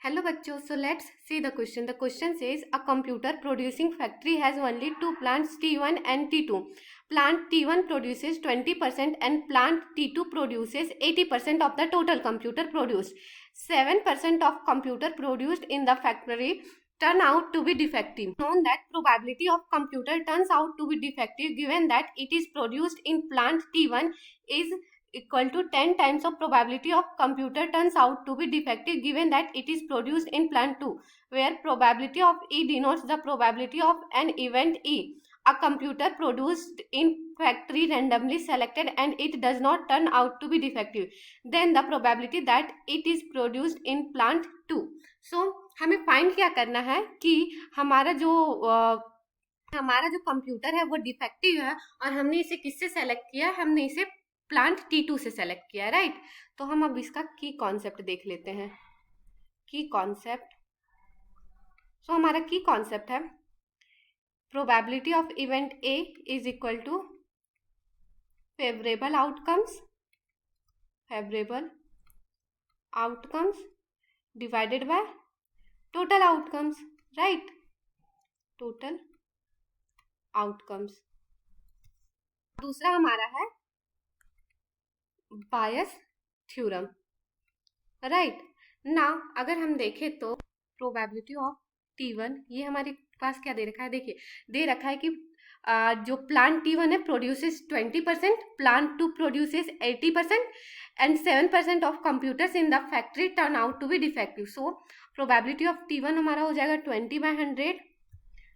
Hello bachcho, so let's see the question. The question says a computer producing factory has only two plants T1 and T2. Plant T1 produces 20% and plant T2 produces 80% of the total computer produced. 7% of computer produced in the factory turn out to be defective. Known that probability of computer turns out to be defective given that it is produced in plant T1 is equal to 10 times of probability of computer turns out to be defective given that it is produced in plant 2, where probability of E denotes the probability of an event E. A computer produced in factory randomly selected and it does not turn out to be defective, then the probability that it is produced in plant 2. So हमें find क्या करना है कि हमारा जो computer है वो defective है और हमने इसे किससे सेलेक्ट किया, हमने इसे प्लांट T2 से सेलेक्ट किया, राइट। तो हम अब इसका की कॉन्सेप्ट देख लेते हैं। की कॉन्सेप्ट, सो हमारा की कॉन्सेप्ट है probability of event A is equal to favourable outcomes divided by total outcomes, right. Total outcomes. दूसरा हमारा है बायस थ्योरम, राइट। नाउ अगर हम देखें तो प्रोबेबिलिटी ऑफ T1, ये हमारे पास क्या दे रखा है, देखिए दे रखा है कि जो प्लांट T1 है produces 20%, plant 2 produces 80% and 7% of computers in the factory turn out to be defective. So probability of T1 हमारा हो जाएगा 20/100।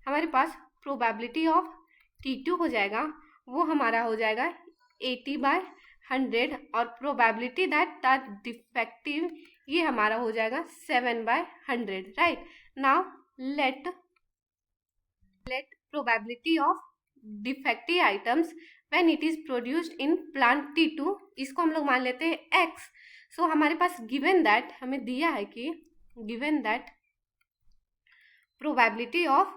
हमारे पास प्रोबेबिलिटी ऑफ T2 हो जाएगा, वो हमारा हो जाएगा 80/100 और प्रोबेबिलिटी दैट द डिफेक्टिव ये हमारा हो जाएगा 7/100, right. Now let probability of defective items when it is produced in plant T2, इसको हम लोग मान लेते हैं x। सो हमारे पास गिवन दैट हमें दिया है कि given that probability of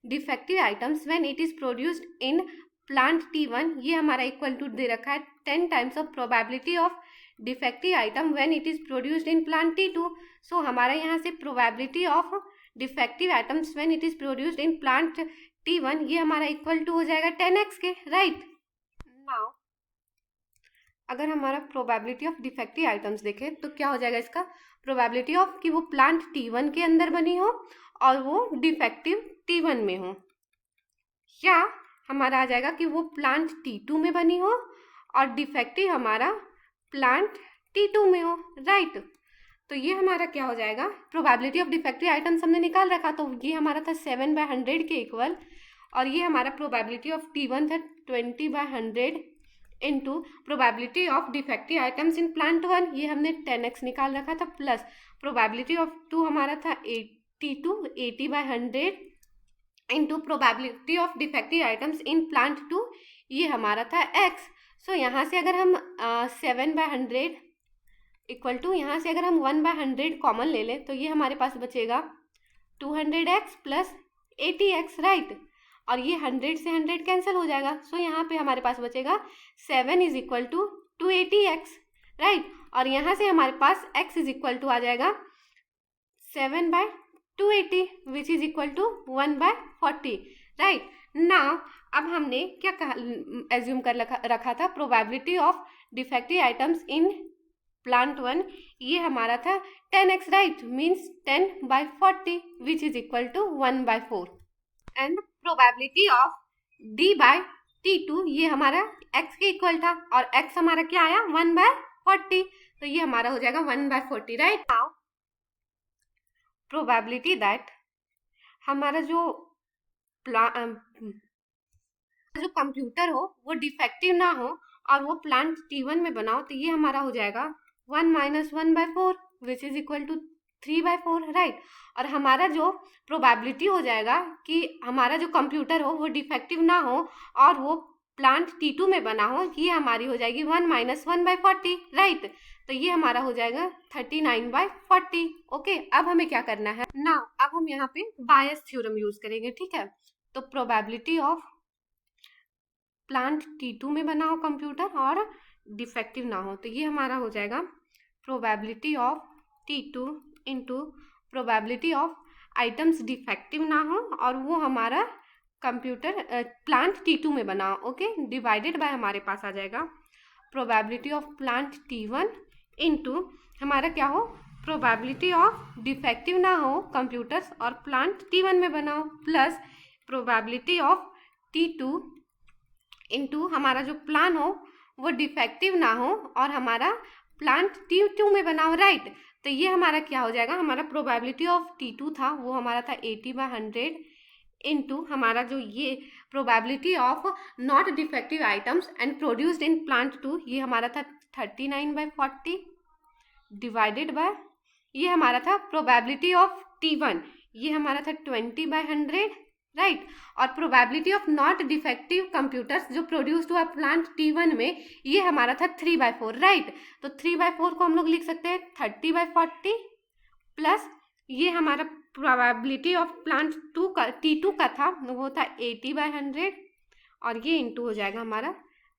defective items when it is produced in plant T1, ये हमारा इक्वल टू दे रखा है 10 times of probability of defective item when it is produced in plant T2। सो हमारा यहाँ से probability of defective items when it is produced in plant T1 ये हमारा equal to हो जाएगा 10x के, राइट। नाउ अगर हमारा प्रोबेबिलिटी ऑफ डिफेक्टिव आइटम्स देखें तो क्या हो जाएगा, इसका प्रोबेबिलिटी ऑफ कि वो प्लांट T1 के अंदर बनी हो और वो डिफेक्टिव T1 में हो, या हमारा आ जाएगा कि वो प्लांट T2 में बनी हो और डिफेक्टिव हमारा प्लांट T2 में हो, राइट। तो ये हमारा क्या हो जाएगा, प्रोबेबिलिटी ऑफ डिफेक्टिव आइटम्स हमने निकाल रखा, तो ये हमारा था 7/100 के इक्वल, और ये हमारा प्रोबेबिलिटी ऑफ T1 था 20/100 into probability of defective items in plant 1, ये हमने 10x निकाल रखा था, प्लस प्रोबेबिलिटी ऑफ 2 हमारा था T2 80/100 into probability of defective items in plant 2, ये हमारा था x। सो यहाँ से अगर हम 7/100 इक्वल टू यहाँ से अगर हम 1/100 कॉमन ले लें तो ये हमारे पास बचेगा 200x प्लस 80x, राइट। और ये 100 से 100 कैंसिल हो जाएगा, सो यहाँ पे हमारे पास बचेगा 7 is equal to 280x, right. और यहाँ से हमारे पास x इज इक्वल टू आ जाएगा 7/280 which is equal to 1/40, right. Now अब हमने क्या एज्यूम कर रखा था, probability of defective items in plant 1 ये हमारा था 10x, right, means 10/40 which is equal to 1/4 and probability of D/T2 ये हमारा x के इक्वल था और x हमारा क्या आया 1/40, तो ये हमारा हो जाएगा 1/40, राइट। नाउ प्रोबेबिलिटी दैट हमारा जो कंप्यूटर हो वो डिफेक्टिव ना हो और वो प्लांट T1 में बनाओ, तो ये हमारा हो जाएगा 1 - 1/4 which is equal to 3/4, right. और हमारा जो प्रोबेबिलिटी हो जाएगा कि हमारा जो कंप्यूटर हो वो डिफेक्टिव ना हो और वो प्लांट T2 में बना हो, ये हमारी हो जाएगी 1 - 1/40, राइट। तो ये हमारा हो जाएगा 39/40, ओके। अब हमें क्या करना है ना, अब हम यहाँ पे बायस थ्योरम यूज करेंगे, ठीक है। तो प्रोबेबिलिटी ऑफ प्लांट T2 में बना हो कंप्यूटर और डिफेक्टिव ना हो, तो ये हमारा हो जाएगा probability of T2 into probability of items defective ना हो और वो हमारा कंप्यूटर प्लांट T2 में बना, ओके, डिवाइडेड बाय हमारे पास आ जाएगा probability of plant T1 into हमारा क्या हो, प्रोबेबिलिटी ऑफ डिफेक्टिव ना हो कंप्यूटर्स और प्लांट T1 में बनाओ, plus probability of T2 into हमारा जो प्लान हो वो डिफेक्टिव ना हो और हमारा प्लांट T2 में बनाओ, राइट। तो ये हमारा क्या हो जाएगा, हमारा प्रोबेबिलिटी ऑफ T2 था वो हमारा था 80/100 इनटू हमारा जो ये probability of not defective items and produced in plant 2 ये हमारा था 39/40 डिवाइडेड बाय ये हमारा था प्रोबेबिलिटी ऑफ T1 ये हमारा था 20/100, राइट। और probability of not defective computers जो प्रोड्यूस्ड हुआ प्लांट T1 में ये हमारा था 3/4, राइट। तो 3/4 को हम लोग लिख सकते हैं 30/40 प्लस ये हमारा प्रोबेबिलिटी ऑफ प्लांट T2 का था वो था 80/100 और ये इंटू हो जाएगा हमारा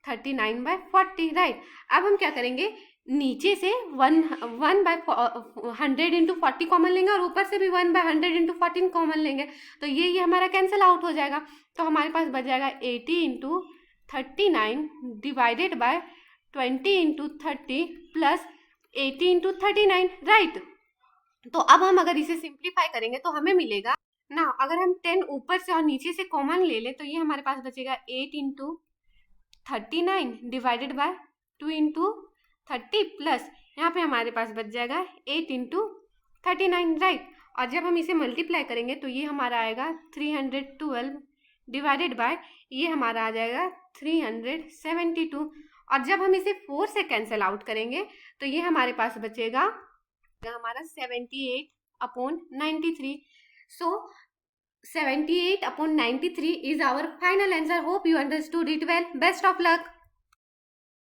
39/40, राइट। अब हम क्या करेंगे, नीचे से 1/100 इंटू 40 कॉमन लेंगे और ऊपर से भी 1/100 इंटू 14 कॉमन लेंगे, तो ये हमारा कैंसिल आउट हो जाएगा। तो हमारे पास बच जाएगा 80 into 39 divided by 20 into 30 plus 80 into 39, right. तो अब हम अगर इसे सिंप्लीफाई करेंगे तो हमें मिलेगा ना, अगर हम 10 ऊपर से और नीचे से कॉमन ले लें तो ये हमारे पास बचेगा 8 into 39 divided by 2 into 30 plus यहाँ पे हमारे पास बच जाएगा 8 इंटू 39, राइट। और जब हम इसे मल्टीप्लाई करेंगे तो ये हमारा आएगा 312 डिवाइडेड बाय ये हमारा आ जाएगा 372 और जब हम इसे 4 से कैंसिल आउट करेंगे तो ये हमारे पास बचेगा हमारा 78/93। सो 78/93 is our final answer. Hope you understood it well. Best of luck.